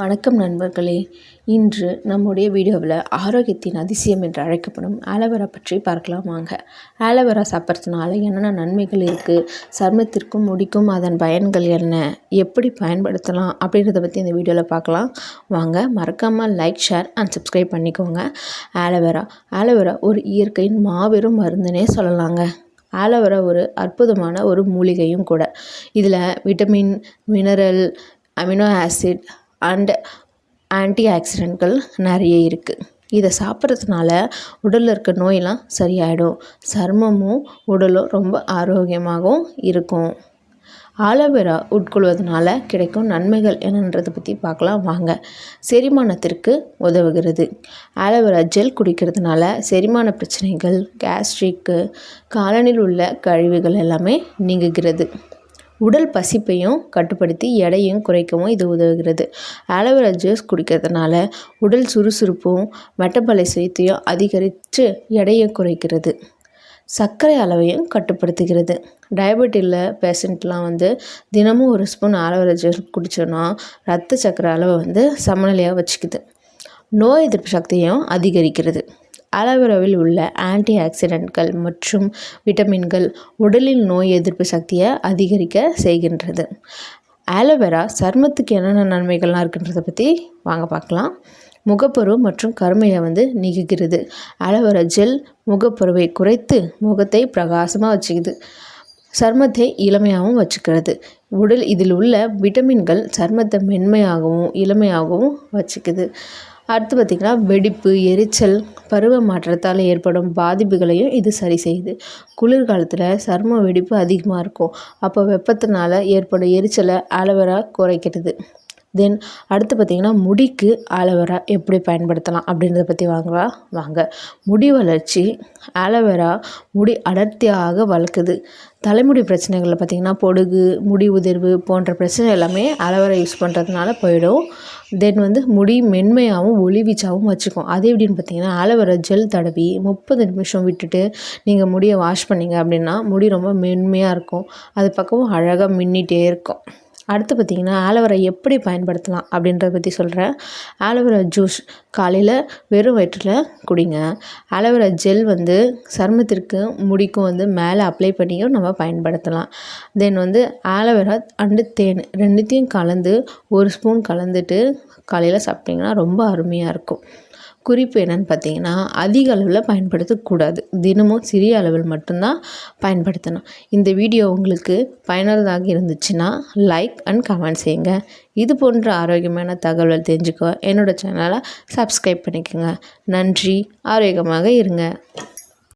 வணக்கம் நண்பர்களே. இன்று நம்முடைய வீடியோவில் ஆரோக்கியத்தின் அதிசயம் என்று அழைக்கப்படும் ஆலோவேரா பற்றி பார்க்கலாம் வாங்க. ஆலோவேரா சாப்பிட்றதுனால என்னென்ன நன்மைகள் இருக்குது, சருமத்திற்கும் முடிக்கும் அதன் பயன்கள் என்ன, எப்படி பயன்படுத்தலாம் அப்படின்றத பற்றி இந்த வீடியோவில் பார்க்கலாம் வாங்க. மறக்காமல் லைக், ஷேர் அண்ட் சப்ஸ்கிரைப் பண்ணிக்கோங்க. ஆலோவேரா ஒரு இயற்கையின் மாபெரும் மருந்துனே சொல்லலாங்க. ஆலோவேரா ஒரு அற்புதமான ஒரு மூலிகையும் கூட. இதில் vitamin, mineral, amino acid and anti ஆக்சிடென்ட்கள் நிறைய இருக்குது. இதை சாப்பிட்றதுனால உடலில் இருக்க நோயெல்லாம் சரியாயிடும். சருமமும் உடலும் ரொம்ப ஆரோக்கியமாகவும் இருக்கும். ஆலோவேரா உட்கொள்வதனால கிடைக்கும் நன்மைகள் என்னன்றதை பற்றி பார்க்கலாம் வாங்க. செரிமானத்திற்கு உதவுகிறது. ஆலோவேரா ஜெல் குடிக்கிறதுனால செரிமான பிரச்சனைகள், கேஸ்ட்ரிக்கு, காலனில் உள்ள கழிவுகள் எல்லாமே நீங்குகிறது. உடல் பசிப்பையும் கட்டுப்படுத்தி எடையும் குறைக்கவும் இது உதவுகிறது. ஆலோவேரா ஜூஸ் குடிக்கிறதுனால உடல் சுறுசுறுப்பும் மெட்டபாலிசத்தையும் அதிகரித்து எடையை குறைக்கிறது. சர்க்கரை அளவையும் கட்டுப்படுத்துகிறது. டயபெட்டியில் பேஷண்ட்லாம் தினமும் ஒரு ஸ்பூன் ஆலோவேரா ஜூஸ் குடித்தோன்னா ரத்த சர்க்கரை அளவை சமநிலையாக வச்சுக்குது. நோய் எதிர்ப்பு சக்தியும் அதிகரிக்கிறது. ஆலோவேராவில் உள்ள ஆன்டி ஆக்சிடென்ட்கள் மற்றும் விட்டமின்கள் உடலின் நோய் எதிர்ப்பு சக்தியை அதிகரிக்க செய்கின்றது. ஆலோவேரா சருமத்துக்கு என்னென்ன நன்மைகள்லாம் இருக்குன்றதை பற்றி வாங்க பார்க்கலாம். முகப்பரு மற்றும் கருமையை நீக்குகிறது. ஆலோவேரா ஜெல் முகப்பருவை குறைத்து முகத்தை பிரகாசமாக வச்சுக்குது. சருமத்தை இளமையாகவும் வச்சுக்கிறது. இதில் உள்ள விட்டமின்கள் சருமத்தை மென்மையாகவும் இளமையாகவும் வச்சுக்குது. அடுத்து பார்த்திங்கன்னா, வெடிப்பு, எரிச்சல், பருவ மாற்றத்தால் ஏற்படும் பாதிப்புகளையும் இது சரி செய்யுது. குளிர்காலத்தில் சரும வெடிப்பு அதிகமாக இருக்கும். அப்போ வெப்பத்தினால ஏற்படும் எரிச்சலை ஆலோவேரா குறைக்கிறது. அடுத்து பார்த்திங்கன்னா, முடிக்கு ஆலோவேரா எப்படி பயன்படுத்தலாம் அப்படின்றத பற்றி வாங்க. முடி வளர்ச்சி. ஆலோவேரா முடி அடர்த்தியாக வளர்க்குது. தலைமுடி பிரச்சனைகளில் பார்த்திங்கன்னா, பொடுகு, முடி உதிர்வு போன்ற பிரச்சனை எல்லாமே ஆலோவேரா யூஸ் பண்ணுறதுனால போயிடும். முடி மென்மையாகவும் ஒளிவீச்சாகவும் வச்சுக்கும். அது எப்படின்னு பார்த்திங்கன்னா, ஆலோவேரா ஜெல் தடவி 30 நிமிஷம் விட்டுட்டு நீங்கள் முடியை வாஷ் பண்ணிங்க அப்படின்னா முடி ரொம்ப மென்மையாக இருக்கும். அது பக்கமும் அழகாக மின்னிட்டே இருக்கும். அடுத்து பார்த்திங்கன்னா, ஆலோவேரா எப்படி பயன்படுத்தலாம் அப்படின்றத பற்றி சொல்கிறேன். ஆலோவேரா ஜூஸ் காலையில் வெறும் வயிற்றில் குடிங்க. ஆலோவேரா ஜெல் சருமத்திற்கு முடிக்கும் மேலே அப்ளை பண்ணியும் நம்ம பயன்படுத்தலாம். ஆலோவேரா அண்டு தேன் ரெண்டுத்தையும் கலந்து 1 ஸ்பூன் கலந்துட்டு காலையில் சாப்பிட்டிங்கன்னா ரொம்ப அருமையாக இருக்கும். குறிப்பு என்னென்னு பார்த்தீங்கன்னா, அதிக அளவில் பயன்படுத்தக்கூடாது. தினமும் சிறிய அளவில் மட்டும்தான் பயன்படுத்தணும். இந்த வீடியோ உங்களுக்கு பயனுள்ளதாக இருந்துச்சுன்னா லைக் அண்ட் கமெண்ட் செய்யுங்க. இது போன்ற ஆரோக்கியமான தகவல் தெரிஞ்சுக்க என்னோடய சேனலை சப்ஸ்கிரைப் பண்ணிக்கோங்க. நன்றி. ஆரோக்கியமாக இருங்க.